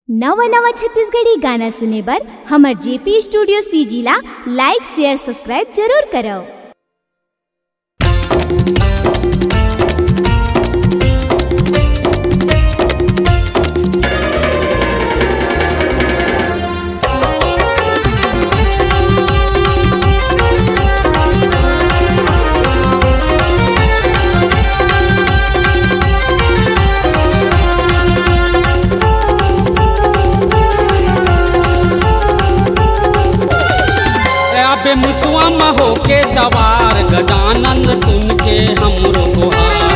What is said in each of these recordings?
नवा नवा छत्तीसगढ़ी गाना सुने बर हमर जेपी स्टूडियो सीजीला लाइक शेयर सब्सक्राइब जरूर करो। अबे मुसवा में होके सवार गजानन सुन के हमरो गुहार।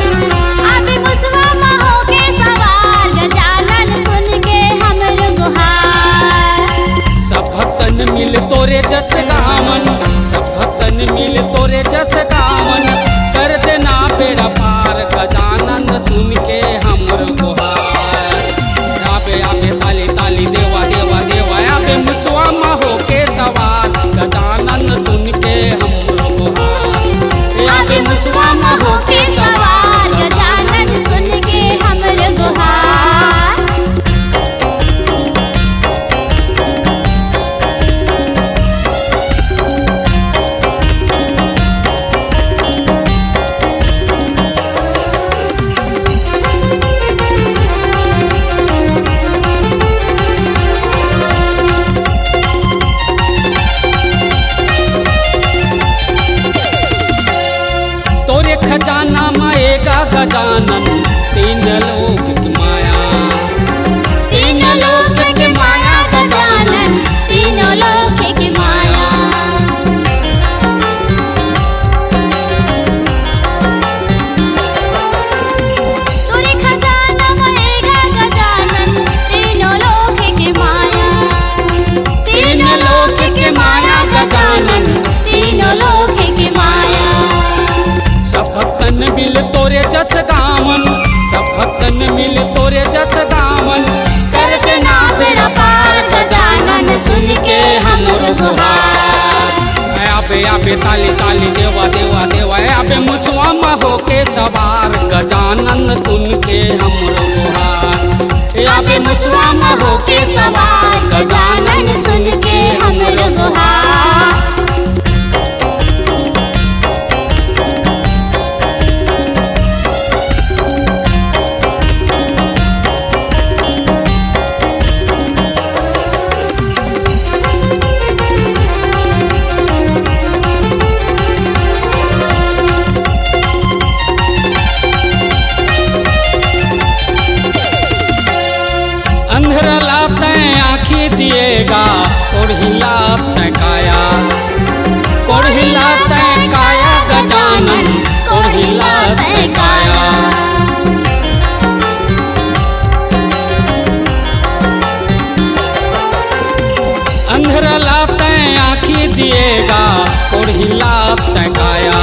अबे मुसवा में होके सवार गजानन सुन के हमरो गुहार। सब भक्तन मिल तोरे जस गावन, सब भक्तन मिल तोरे जस गावन, कर देना बेड़ा पार गजानन सुन के हमरो गुहार। आबे आबे ताली ताली देवा देवा देवा, अबे मुसवा में होके सवार गजानन सुन के हमरो गुहार। अबे मुसवा में होके सवार गजानन सुन के हमरो गुहार। तोरे खजाना माएगा गजानन, तीन लोक की माया। तीन लोक की माया गजानन, तीनों लोक की माया। तोरे खजाना माएगा गजानन, तीनों लोक की माया। तीन लोक की माया गजानन, तीनों लोक की माया। सब भक्तन मिल तोरे जस गावन, सब भक्तन मिल तोरे जस गावन, कर देना बेड़ा पार गजानन सुन के हमरो गुहार। आबे आबे ताली ताली देवा देवा देवा, आबे मुसवा में होके सवार गजानन सुन के हमरो गुहार। आबे मुसवा में होके सवार गजानन सुन के हमरो गुहार। अंधेरा लापते आँखी दिएगा, कोढ़ी लापते काया। कोढ़ी लापते काया गजानन, कोढ़ी लापते काया। अंधेरा लापते आँखी दिएगा, कोढ़ी लापते काया।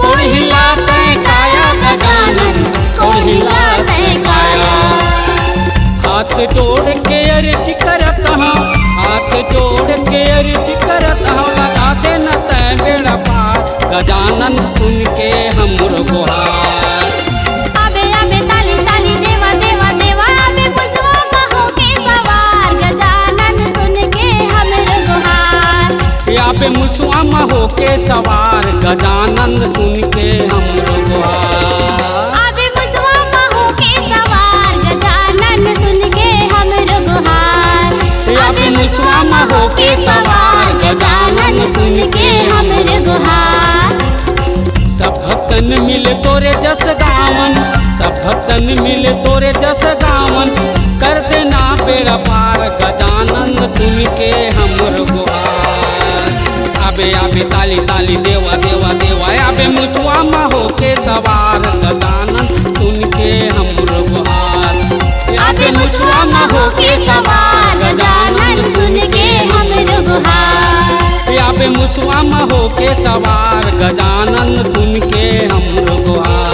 कोढ़ी लापते काया गजानन, कोढ़ी लापते काया। हाथ जोड़ के अर्ज करत हूँ, हाथ जोड़ के अर्ज करत हूँ, लगा देना तै बेड़ा पार गजानन सुन के हमरो गुहार। आबे आबे ताली ताली देवा देवा देवा, आबे मुसवा में होके सवार गजानन सुन के हमरो गुहार। आबे मुसवा में होके सवार गजानन सुन के हमरो गुहार। आबे मुसवा में होके सवार गजानन सुन के हमरो गुहार। आबे मुसवा में होके सवार गजानन सुन के हमरो गुहार। सब भक्तन मिल तोरे जस गावन, सब भक्तन मिल तोरे जस गावन, कर देना बेड़ा पार गजानन सुन के हमरो गुहार। आबे आबे ताली ताली देवा देवा देवा, आबे मुसवा में होके सवार गजानन सुन के हमरो गुहार। आबे मुसवा में होके सवार गजानन सुन के हमरो गुहार। आबे मुसवा में होके सवार गजानन सुन के हमरो गुहार।